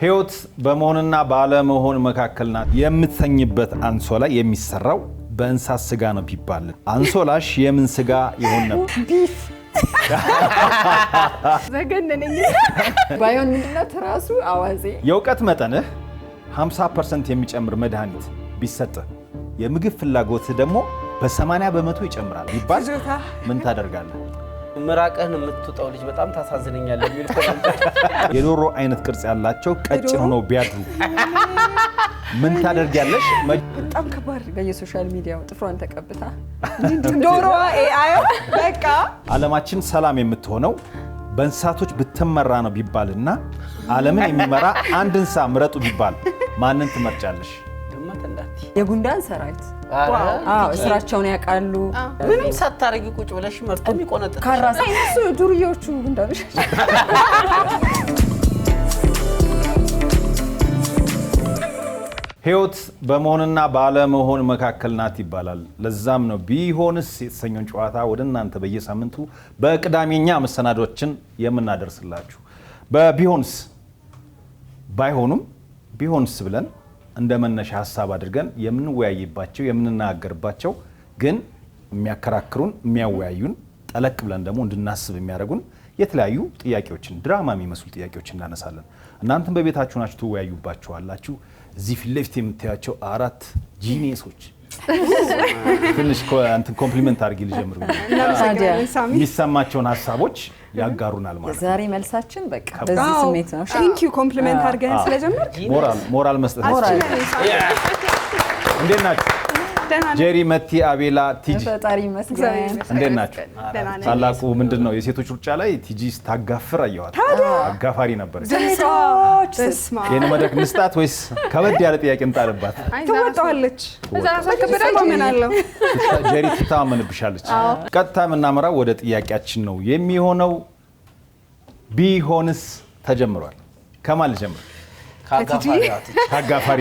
ህይወት በመሆንና ባለመሆን መካከል ናት። የምትተኝበት አንሶላ የሚሰራው በእንስሳት ስጋ ነው ቢባል አንሶላሽ የምን ስጋ ይሆን ነበር? ቢፍ ዘገነነኝ። ባይሆን ምንድነው ትራሱ አዋዜ። የእውቀት መጠንህ 50% የሚጨምር መድኃኒት ቢሰጥህ የምግብ ፍላጎትህ ደግሞ በ80 በመቶ ይጨምራል ቢባል ምን ታደርጋለህ? ምራቅህን የምትውጣው ልጅ በጣም ታሳዝነኛለህ የሚል ኮሜንት። የዶሮ አይነት ቅርጽ ያላቸው ቀጭን ሆነው ቢያድሩ ምን ታደርጊያለሽ? በጣም ከባድ በየሶሻል ሚዲያው ጥፍሯን ተቀብታ ዶሮዋ ኤአይ በቃ ዓለማችን ሰላም የምትሆነው በእንስሳቶች ብትመራ ነው ቢባልና ዓለምን የሚመራ አንድ እንስሳ ምረጡ ቢባል ማንን ትመርጫለሽ? የጉንዳን ሰራዊት ስራቸውን ያውቃሉ። ምንም ሳታረጊ ቁጭ ብለሽ መርጦ የሚቆነጥጥ ካራሳ እሱ ዱርዬዎቹ ጉንዳኖች። ህይወት በመሆንና ባለመሆን መካከል ናት ይባላል። ለዛም ነው ቢሆንስ የተሰኘውን ጨዋታ ወደ እናንተ በየሳምንቱ በቅዳሜኛ መሰናዶችን የምናደርስላችሁ። በቢሆንስ ባይሆኑም ቢሆንስ ብለን እንደ መነሻ ሐሳብ አድርገን የምንወያይባቸው የምንናገርባቸው ግን የሚያከራክሩን የሚያወያዩን ጠለቅ ብለን ደግሞ እንድናስብ የሚያደርጉን የተለያዩ ጥያቄዎችን ድራማ የሚመስሉ ጥያቄዎችን እናነሳለን። እናንተም በቤታችሁ ናችሁ ትወያዩባቸዋላችሁ። እዚህ ፊት ለፊት የምታያቸው 4 ጂኒየሶች ትንሽ እንትን ኮምፕሊመንት አድርጊ ልጀምር። የሚሰማቸውን ሐሳቦች ያጋሩናል ማለት ነው። ዛሬ መልሳችን በቃ በዚህ ስሜት ነው። ቴንክ ዩ ኮምፕሊመንት አድርገን ስለጀመርክ ሞራል መስጠት እንዴት ናችሁ? ጄሪ፣ መቲ፣ አቤላ፣ ቲጂ ፈጣሪ ይመስገን። እንዴት ናችሁ? ታላቁ ምንድነው የሴቶች ሩጫ ላይ ቲጂ ስታጋፍር አየዋት። አጋፋሪ ነበር። የኔ መድረክ ንስጣት ወይስ ከበድ ያለ ጥያቄ እንጣልባት? ትወጣለች። ጄሪ ትተማመንብሻለች። ቀጥታ የምናመራው ወደ ጥያቄያችን ነው የሚሆነው። ቢሆንስ ተጀምሯል። ከማን ልጀምር? ከአጋፋሪ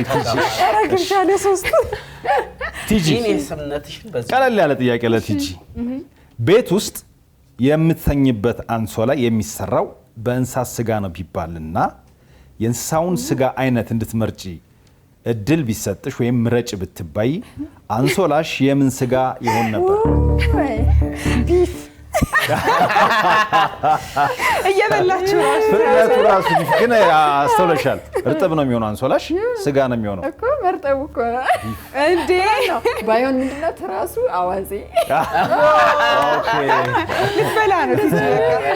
ቲጂ። ቀለል ያለ ጥያቄ ለቲጂ። ቤት ውስጥ የምትተኝበት አንሶላ የሚሰራው በእንስሳት ስጋ ነው ቢባልና የእንስሳውን ስጋ አይነት እንድትመርጪ እድል ቢሰጥሽ ወይም ምረጭ ብትባይ አንሶላሽ የምን ስጋ ይሆን ነበር? ቢፍ እየበላችሁ ራሱ ግን አስተውለሻል። እርጥብ ነው የሚሆነው አንሶላሽ፣ ስጋ ነው የሚሆነው እኮ መርጠው እኮ እንዴ። ባይሆን ምንድነው ትራሱ አዋዜ። ኦኬ ልትበላ ነው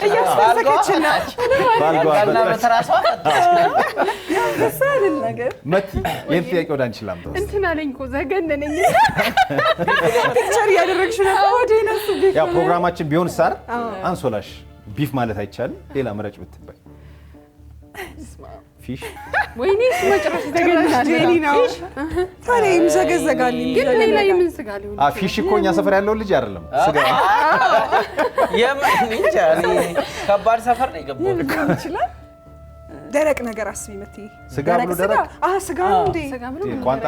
እያስፈሰከች ነው። ባልጓና በትራሷ ያሳልን ነገር መቲ ይሄን ጥያቄ ወደ አንቺ ላምጣው። እንትን አለኝ እኮ ዘገነነኝ። ፒክቸር ያደረግሽ ነው ወዴ ነው ቢፍ። ያ ፕሮግራማችን ቢሆን ሳር አንሶላሽ ቢፍ ማለት አይቻልም። ሌላ ምረጭ ብትባይ ፊሽ ወይኔ መጨረሻ ዘገነናል። ጄሊ ነው ታዲያ ይምዘገዘጋል። ግን ሌላ የምን ስጋ ሊሆን ፊሽ እኮ እኛ ሰፈር ያለው ልጅ አይደለም ስጋ የምን እንጃ ከባድ ሰፈር ነው የገባው ይችላል። ደረቅ ነገር አስቢ መቲ። ስጋ ብሎ ደረቅ ስጋ ነው እንዴ? ቋንጣ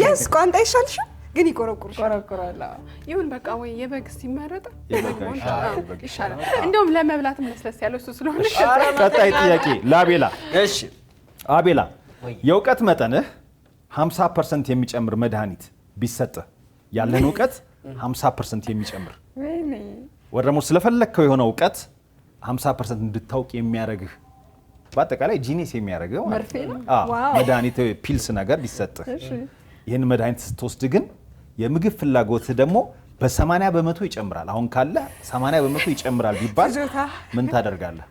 የስ ቋንጣ ይሻልሽ ግን ይቆረቁራል። ይሁን በቃ ወይ የበግ ሲመረጥ ይሻላል። እንደውም ለመብላት መስለስ ያለው እሱ ስለሆነ። ቀጣይ ጥያቄ ለአቤላ። እሺ አቤላ፣ የእውቀት መጠንህ 50% የሚጨምር መድኃኒት ቢሰጥህ ያለን እውቀት 50% የሚጨምር ወይ ደግሞ ስለፈለግከው የሆነ እውቀት 50% እንድታውቅ የሚያደርግህ በአጠቃላይ ጂኒስ የሚያደርገው መድኃኒት ፒልስ ነገር ቢሰጥህ ይህን መድኃኒት ስትወስድ ግን የምግብ ፍላጎትህ ደግሞ በ80 በመቶ ይጨምራል። አሁን ካለ 80 በመቶ ይጨምራል ቢባል ምን ታደርጋለህ?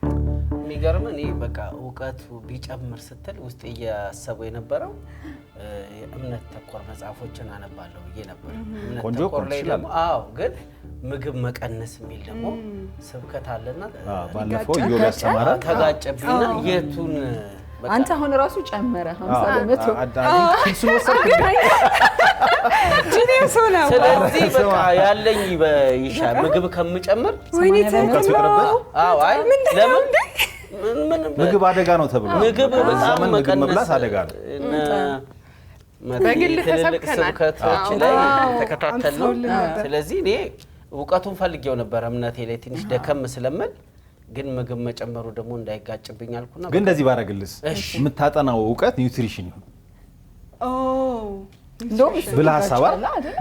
የሚገርም እኔ በቃ እውቀቱ ቢጨምር ስትል ውስጥ እያሰቡ የነበረው እምነት ተኮር መጽሐፎችን አነባለሁ ብዬ ነበር። ቆንጆ ደግሞ ግን ምግብ መቀነስ የሚል ደግሞ ስብከት አለና ባለፈው ይዮ ያስተማረ ተጋጨብኝና የቱን አንተ አሁን ራሱ ጨመረ 50 በመቶ ፒልስ ወሰድክ ጂኒየስ ነው። ስለዚህ በቃ ያለኝ ይሻል ምግብ ከምጨምር ወይኔ አይ ለምን ምግብ አደጋ ነው ተብሎ ምግብ በጣም መብላት አደጋ ነው። በግል ተሰብከቶች ላይ ተከታተል ነው። ስለዚህ እኔ እውቀቱን ፈልጌው ነበር። እምነቴ ላይ ትንሽ ደከም ስለምል ግን ምግብ መጨመሩ ደግሞ እንዳይጋጭብኝ አልኩና ግን እንደዚህ ባረግልስ የምታጠናው እውቀት ኒውትሪሽን ይሁን እንደውም ብላ ሐሳብ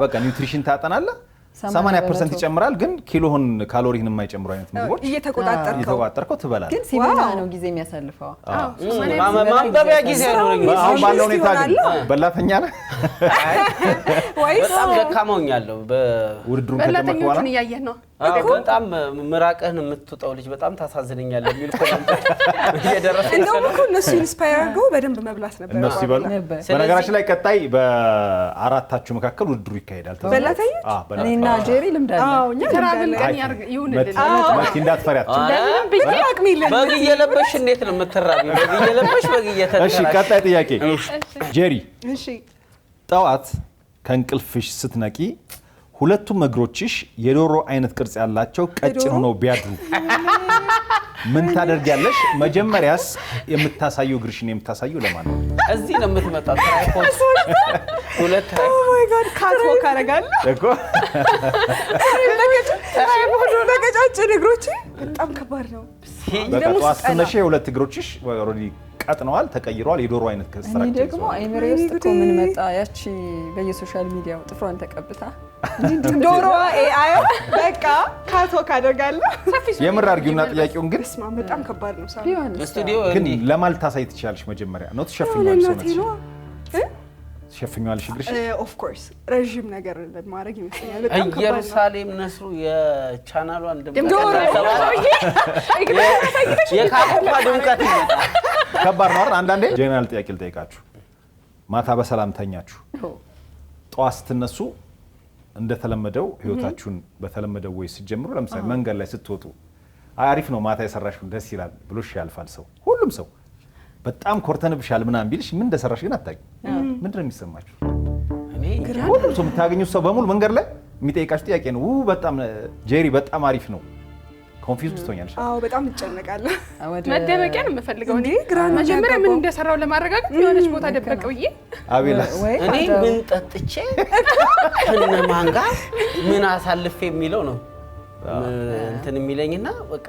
በቃ ኒውትሪሽን ታጠናለህ 80% ይጨምራል ግን ኪሎህን ካሎሪህን የማይጨምሩ አይነት ምግቦች እየተቆጣጠርከው ትበላለህ ግን ሲበላ ነው ጊዜ የሚያሳልፈው ማንበቢያ ጊዜ አይኖርም አሁን ባለው ሁኔታ ግን በላተኛ ነህ በጣም ደካማውኛለሁ በውድድሩን ከጀመርክ በኋላ እያየህ ነው በጣም ምራቅህን የምትውጣው ልጅ በጣም ታሳዝነኛለህ የሚል ኮሜንት እየደረሰ እንደውም እኮ እነሱ ኢንስፓየር አድርገው በደንብ መብላት ነበር እነሱ ይበሉ በነገራችን ላይ ቀጣይ በአራታችሁ መካከል ውድድሩ ይካሄዳል በላተኛ እኔና ጄሪ ልምዳለን አዎ እኛ ትራቭል ልምዳለን ቀን ይሁንልን መቲ እንዳትፈሪያቸው ብዬ አቅሚልን በግ እየለበሽ እንዴት ነው የምትራቢው በግ እየለበሽ በግ እየተደራሽ እሺ ቀጣይ ጥያቄ ጄሪ እሺ ጠዋት ከእንቅልፍሽ ስትነቂ ሁለቱም እግሮችሽ የዶሮ አይነት ቅርጽ ያላቸው ቀጭን ሆነው ቢያድሩ ምን ታደርጊያለሽ? መጀመሪያስ የምታሳየው እግርሽን የምታሳየው ለማን ነው? እዚህ ነው የምትመጣው ትራይፖድ ሁለት ኦ ማይ ጋድ ካትወክ አደርጋለሁ እኮ በቀጫጭን እግሮቼ በጣም ከባድ ነው በቃ ጠዋት ስትነሺ የሁለት እግሮችሽ ኦልሬዲ ቀጥነዋል ተቀይረዋል የዶሮ አይነት እኔ ስትራክቸር ደግሞ አይምሬ ውስጥ እኮ ምን መጣ ያቺ በየሶሻል ሚዲያው ጥፍሯን ተቀብታ ዶሮዋ ኤአይ በቃ ካትወክ አደርጋለሁ የምር አድርጊውና ጥያቄውን ግን ስማ በጣም ከባድ ነው ሳሚ ቢሆንስ ስቱዲዮ ግን እንዲህ ለማል ታሳይ ትችላለሽ መጀመሪያ ነው ትሸፍኛለሽ ሰውነትሽ ትሸፍኛለሽ እግርሽ ኦፍ ኮርስ ረጅም ነገር ማድረግ ይመስለኛል በጣም ከባድ ነው ኢየሩሳሌም ነስሩ የቻናሏን ዶሮ የካፖፓ ድምቀት ይመጣል ከባድ ነው አይደል አንዳንዴ ጄኔራል ጥያቄ ልጠይቃችሁ ማታ በሰላም ተኛችሁ ጠዋት ስትነሱ እንደተለመደው ህይወታችሁን በተለመደው ወይ ሲጀምሩ ለምሳሌ መንገድ ላይ ስትወጡ አሪፍ ነው ማታ የሰራሽው ደስ ይላል ብሎሽ ያልፋል ሰው ሁሉም ሰው በጣም ኮርተንብሻል ምናምን ቢልሽ ምን እንደሰራሽ ግን አታውቂም ምንድን ነው የሚሰማችሁ ሁሉም ሰው የምታገኙት ሰው በሙሉ መንገድ ላይ የሚጠይቃችሁ ጥያቄ ነው በጣም ጄሪ በጣም አሪፍ ነው ኮንፊውዝ ትሆኛለሽ አዎ በጣም እጨነቃለሁ መደበቂያ ነው የምፈልገው እኔ መጀመሪያ ምን እንደሰራው ለማረጋገጥ የሆነች ቦታ ደበቀውዬ አቤላስ እኔ ምን ጠጥቼ ከነማን ጋር ምን አሳልፌ የሚለው ነው እንትን የሚለኝና በቃ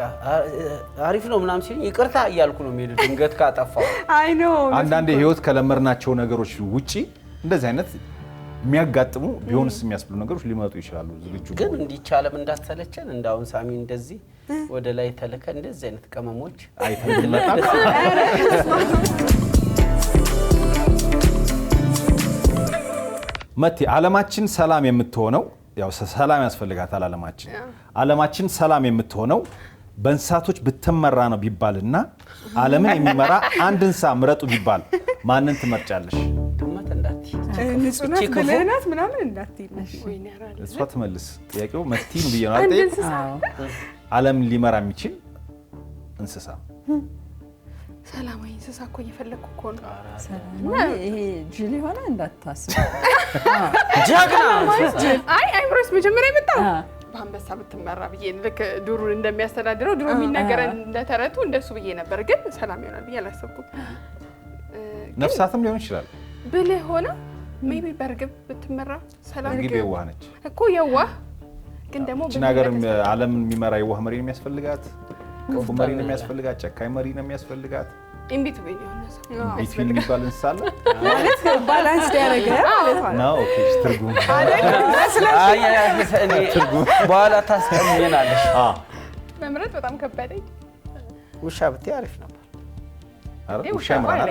አሪፍ ነው ምናምን ሲል ይቅርታ እያልኩ ነው የሚሄድ ድንገት ካጠፋው አይ ኖ አንዳንዴ ህይወት ከለመርናቸው ነገሮች ውጪ እንደዚህ አይነት የሚያጋጥሙ ቢሆንስ የሚያስብሉ ነገሮች ሊመጡ ይችላሉ ዝግጁ ግን እንዲቻለም እንዳትሰለቸን እንዳውን ሳሚ እንደዚህ ወደ ላይ ተለከ እንደዚህ አይነት ቀመሞች አይተን መጣን መቲ ዓለማችን ሰላም የምትሆነው ያው ሰላም ያስፈልጋታል ዓለማችን ሰላም የምትሆነው በእንስሳቶች ብትመራ ነው ቢባልና ዓለምን የሚመራ አንድ እንስሳ ምረጡ ቢባል ማንን ትመርጫለሽ? ድመት እንዳትይ ንጹህ ናት ብልህ ናት ምናምን እንዳትይ እሷ ትመልስ ጥያቄው መቲን ብዬ ነው አይደል ዓለም ሊመራ የሚችል እንስሳ ሰላማዊ እንስሳ እኮ እየፈለኩ እኮ ነው ሰላም ይሄ ጅል ሆነ እንዳታስብ ጀግና አይ አይምሮስ መጀመሪያ የመጣው በአንበሳ ብትመራ ብዬ ልክ ዱሩን እንደሚያስተዳድረው ድሮ የሚነገረን እንደተረቱ እንደሱ ብዬ ነበር ግን ሰላም ይሆናል ብዬ አላሰብኩም ነፍሳትም ሊሆን ይችላል ብልህ ሆነ ሜቢ በርግብ ብትመራ ሰላም እርግብ የዋህ ነች እኮ የዋህ ግን ደግሞ እቺ ነገር ዓለምን የሚመራ የዋህ መሪ ነው የሚያስፈልጋት ክፉ መሪ ነው የሚያስፈልጋት ጨካኝ መሪ ነው የሚያስፈልጋት ኢንቢት ወይ ነው ሰው ቢትዊን የሚባል እንስሳ አለ ማለት ባላንስ ያደረገ ማለት ነው ኦኬ ትርጉም በኋላ ታስቀምየናለሽ መምረጥ በጣም ከበደኝ ውሻ ብትይ አሪፍ ነበር ውሻ ይመራል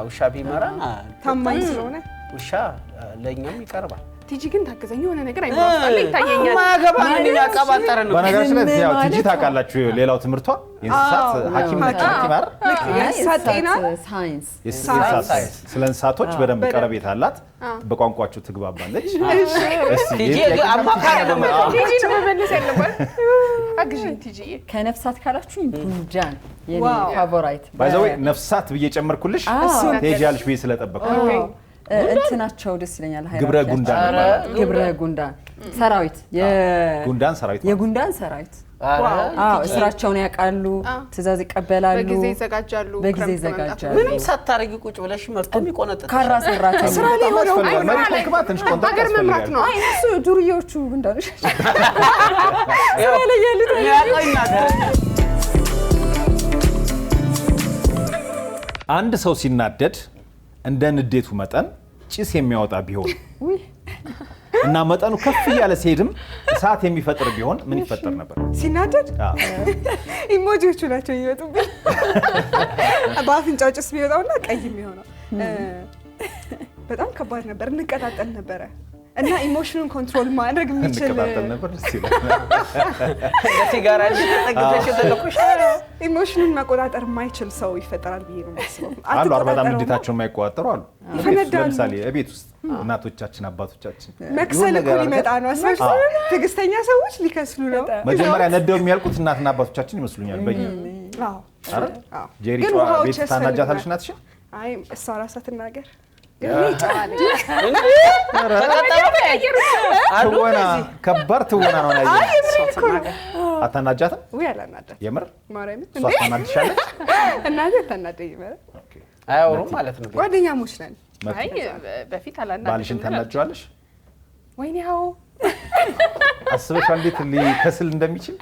ውሻ ቢመራን ታማኝ ስለሆነ ውሻ ለኛም ይቀርባል ቲጂ ግን ታገዘኝ የሆነ ነገር አይመስልም ይታየኛል ማገባ ምን ያቀባጠረ ነው በነገራችን ላይ ያው ቲጂ ታውቃላችሁ ሌላው ትምህርቷ የእንስሳት ሐኪም ነች ሐኪም አይደል ሳይንስ ስለ እንስሳቶች በደንብ ቀረቤት አላት በቋንቋቸው ትግባባለች ቲጂ አማካሪ ነው ቲጂ ነው መመለስ ያለባት አግዢኝ ቲጂ ከነፍሳት ካላችሁ ጉንዳን የኔ ፋቮራይት ባይ ዘ ወይ ነፍሳት ብዬ ጨመርኩልሽ ቴጃልሽ ብዬ ስለጠበቅኩ እንትናቸው ደስ ይለኛል ግብረ ጉንዳን ግብረ ጉንዳን ሰራዊት ጉንዳን ሰራዊት የጉንዳን ሰራዊት አዎ ስራቸውን ያውቃሉ ትእዛዝ ይቀበላሉ በጊዜ ይዘጋጃሉ ምንም ሳታረጊ ቁጭ ብለሽ መርቶም ይቆነጥጥ ካራ ሰራተኛ ስራ ላይ ሆነው ሀገር መምራት ነው አይ እሱ ዱርዬዎቹ ጉንዳኖች ያቆኝ ነገር አንድ ሰው ሲናደድ እንደ ንዴቱ መጠን ጭስ የሚያወጣ ቢሆን እና መጠኑ ከፍ እያለ ሲሄድም እሳት የሚፈጥር ቢሆን ምን ይፈጠር ነበር? ሲናደድ ኢሞጂዎቹ ናቸው የሚወጡብኝ። በአፍንጫው ጭስ የሚወጣውና ቀይ የሚሆነው በጣም ከባድ ነበር። እንቀጣጠል ነበረ እና ኢሞሽኑን ኮንትሮል ማድረግ የሚችል እንቀጣጠል ነበር። ደስ ይላል። ሲጋራ ተጠግተሽ ተለኩሽ ኢሞሽኑን መቆጣጠር የማይችል ሰው ይፈጠራል ብዬ ነው የማስበው። አሉ በጣም ንዴታቸውን የማይቆጣጠሩ አሉ። ይፈነዳሉ። ለምሳሌ ቤት ውስጥ እናቶቻችን አባቶቻችን መክሰል እኮ ሊመጣ ነው። አስበሽ ትዕግስተኛ ሰዎች ሊከስሉ ነው። መጀመሪያ ነደው የሚያልቁት እናትና አባቶቻችን ይመስሉኛል። በእኛ አዎ አይደል? አዎ። ጄሪ ግን ጨዋ ውሃዎች ቤት ያስፈልጋል። ታናጃታለሽ ናትሽን? አይ እሷ ራሷ ትናገር። ትወና ከባድ ትወና ነው ላይ አይ እኮ አታናጃትም? ወይ አላናዳት የምር ማርያምን እሷ ታናድሻለች? እናቴ ታናደኝ ማለት አያወሩም ማለት ነው። ጓደኛሞች ነን። አይ በፊት አላናደድም። ባልሽን ታናጅዋለሽ? ወይኔ ያው አስበሻል እንዴት ሊከስል እንደሚችል?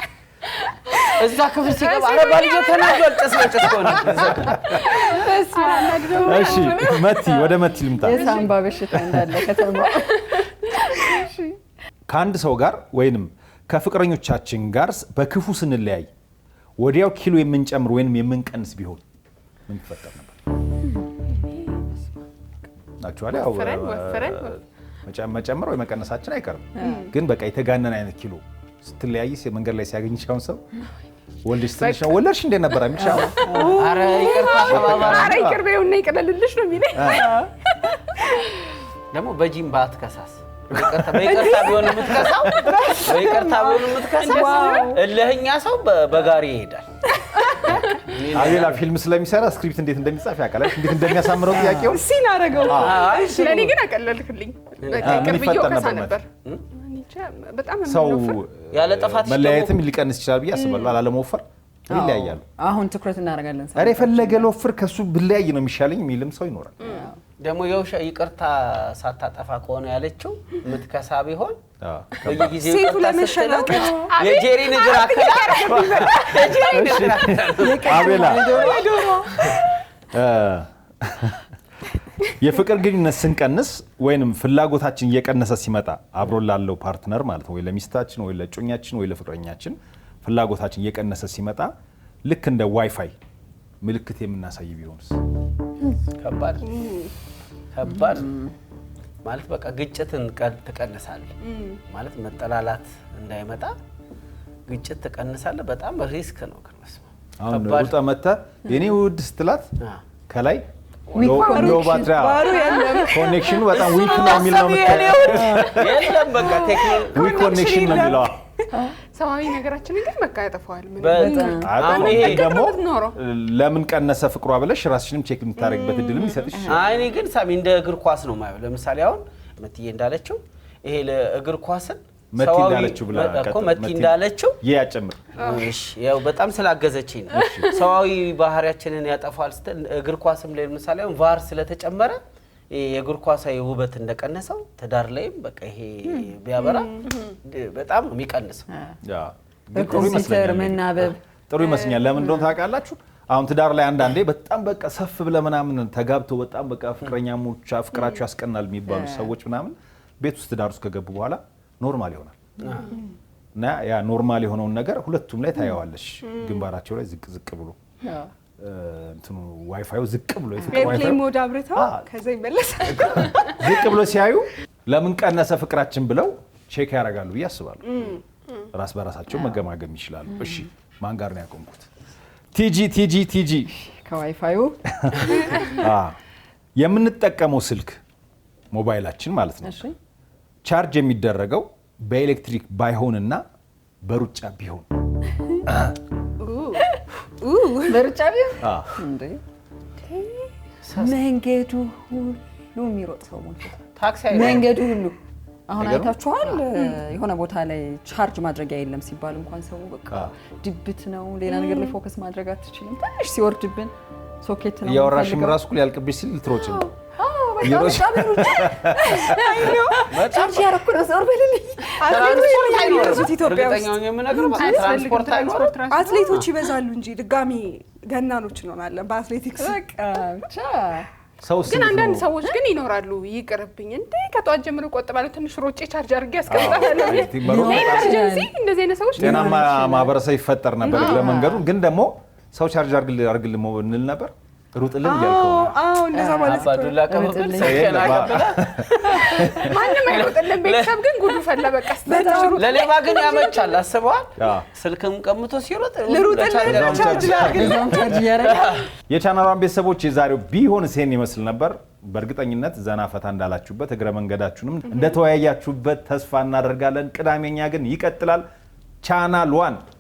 እዛ ክፍል ሲገባ አረ ባልዮ ተናዷል። ጭስ በጭስ ሆነ። እሺ መቲ ወደ መቲ ልምጣ። የሳምባ በሽታ እንዳለ ከተማ ከአንድ ሰው ጋር ወይንም ከፍቅረኞቻችን ጋር በክፉ ስንለያይ ወዲያው ኪሎ የምንጨምር ወይንም የምንቀንስ ቢሆን ምን ይፈጠር ነበር? አክቹአሊ ያው መጨመር ወይ መቀነሳችን አይቀርም። ግን በቃ የተጋነነ አይነት ኪሎ ስትለያይ መንገድ ላይ ሲያገኝሽ አሁን ሰው ወልድሽ ትንሽ ነው ወለድሽ እንደ ነበር የሚሻው አረ ይቅርታ ተባባሪ አረ ይቅር በይውና ይቀለልልሽ ነው የሚለኝ። ደግሞ በጂም ባትከሳስ በይቅርታ ቢሆን የምትከሳው በይቅርታ ቢሆን የምትከሳው እልህኛ ሰው በጋሪ ይሄዳል። ሌላ ፊልም ስለሚሰራ ስክሪፕት እንዴት እንደሚጻፍ ያውቃል፣ እንዴት እንደሚያሳምረው ጥያቄውን ሲን አደረገው። ለእኔ ግን አቀለልክልኝ። በቃ ምን ይቅር ብዬው ይፈጠር ከሳ ነበር? ነበር። በጣም ሰው ያለ ጥፋት መለያየትም ሊቀንስ ይችላል ብዬ አስባለሁ። አላለመወፈር ይለያያሉ። አሁን ትኩረት እናደርጋለን። አረ የፈለገ ለወፍር ከሱ ብለያይ ነው የሚሻለኝ የሚልም ሰው ይኖራል። ደግሞ የውሻ ይቅርታ ሳታጠፋ ከሆነ ያለችው ምትከሳ ቢሆን በየጊዜው ሴቱ ለመሸናቀጥ የጄሪ ንግር አከላ አቤላ የፍቅር ግንኙነት ስንቀንስ ወይንም ፍላጎታችን እየቀነሰ ሲመጣ አብሮ ላለው ፓርትነር ማለት ነው ወይ ለሚስታችን ወይ ለጮኛችን ወይ ለፍቅረኛችን ፍላጎታችን እየቀነሰ ሲመጣ ልክ እንደ ዋይፋይ ምልክት የምናሳይ ቢሆንስ? ከባድ ማለት በቃ ግጭትን ትቀንሳለህ ማለት መጠላላት እንዳይመጣ ግጭት ትቀንሳለህ። በጣም ሪስክ ነው። አሁን ሩጣ መታ የኔ ውድ ስትላት ከላይ ሎ ባትሪ ኮኔክሽኑ በጣም ዊክ ነው የሚል ነው የለም በቃ ቴክኖሎጂ ዊክ ኮኔክሽን ነው የሚለው። ሰማዊ ነገራችንን ግን በቃ ያጠፋዋል። አሁን ይሄ ደግሞ ለምን ቀነሰ ፍቅሯ ብለሽ ራስሽንም ቼክ የምታደርግበት እድልም ይሰጥሽ። አይ እኔ ግን ሳሚ እንደ እግር ኳስ ነው ማየው። ለምሳሌ አሁን መትዬ እንዳለችው ይሄ ለእግር ኳስን መቲ እንዳለችው ብላ እኮ መቲ እንዳለችው ያጨምር። እሺ ያው በጣም ስላገዘችኝ ነው። ሰዋዊ ባህሪያችንን ያጠፋል ስትል እግር ኳስም ላይ ለምሳሌ አሁን ቫር ስለተጨመረ የእግር ኳሳዊ ውበት እንደቀነሰው ትዳር ላይም በቃ ይሄ ቢያበራ በጣም ነው የሚቀንሰው። በኮምፒውተር መናበብ ጥሩ ይመስኛል። ለምን እንደሆነ ታውቃላችሁ? አሁን ትዳር ላይ አንዳንዴ በጣም በቃ ሰፍ ብለ ምናምን ተጋብተው በጣም በቃ ፍቅረኛሞች ፍቅራቸው ያስቀናል የሚባሉ ሰዎች ምናምን ቤት ውስጥ ትዳር ውስጥ ከገቡ በኋላ ኖርማል ይሆናል። እና ያ ኖርማል የሆነውን ነገር ሁለቱም ላይ ታየዋለሽ። ግንባራቸው ላይ ዝቅ ዝቅ ብሎ እንትኑ ዋይፋዩ ዝቅ ብሎ ኤርፕሌን ሞድ አብርተው ከዛ ይመለሳል። ዝቅ ብሎ ሲያዩ ለምን ቀነሰ ፍቅራችን ብለው ቼክ ያደርጋሉ ብዬ አስባለሁ። ራስ በራሳቸው መገማገም ይችላሉ። እሺ ማን ጋር ነው ያቆምኩት? ቲጂ ከዋይፋዩ የምንጠቀመው ስልክ ሞባይላችን ማለት ነው ቻርጅ የሚደረገው በኤሌክትሪክ ባይሆንና በሩጫ ቢሆን በሩጫ ቢሆን እንዴ መንገዱ ሁሉ የሚሮጥ ሰው ታክሲ መንገዱ ሁሉ አሁን አይታችኋል። የሆነ ቦታ ላይ ቻርጅ ማድረጊያ የለም ሲባል እንኳን ሰው በቃ ድብት ነው። ሌላ ነገር ላይ ፎከስ ማድረግ አትችልም። ትንሽ ሲወርድብን ሶኬት ነው ያወራሽም ራሱ ሊያልቅብሽ ሲል ልትሮጭ ነው። ቻርጅ ያደረኩ ነው ዞር በልልኝ። አትሌቶች ይበዛሉ እንጂ ድጋሚ ገናኖች እንሆናለን በአትሌቲክስ። በቃ ብቻ ግን አንዳንድ ሰዎች ግን ይኖራሉ ይቅርብኝ እንዴ ከጧት ጀምሮ ቆጥባለሁ ትንሽ ሮጬ ቻርጅ አድርጌ አስቀምጣለሁ። ኢመርጀንሲ እንደዚህ አይነት ሰዎች ጤናማ ማህበረሰብ ይፈጠር ነበር ለመንገዱ። ግን ደግሞ ሰው ቻርጅ አድርግልኝ እንል ነበር። ሩጥልን እያልከው አዎ እንደዛ ማለት ነው። አባዱላ ቀበል ሰከና ቀበል ማንም አይሮጥልን። ቤተሰብ ግን ጉዱ ፈላ በቃ ስትሩጥ ለሌባ ግን ያመቻል። አስበዋል ስልክም ቀምቶ ሲሮጥ ልሩጥልን ቻርጅ ያረጋ የቻናሏን ቤተሰቦች የዛሬው ቢሆን ሴን ይመስል ነበር። በእርግጠኝነት ዘና ፈታ እንዳላችሁበት እግረ መንገዳችሁንም እንደተወያያችሁበት ተስፋ እናደርጋለን። ቅዳሜኛ ግን ይቀጥላል። ቻናል 1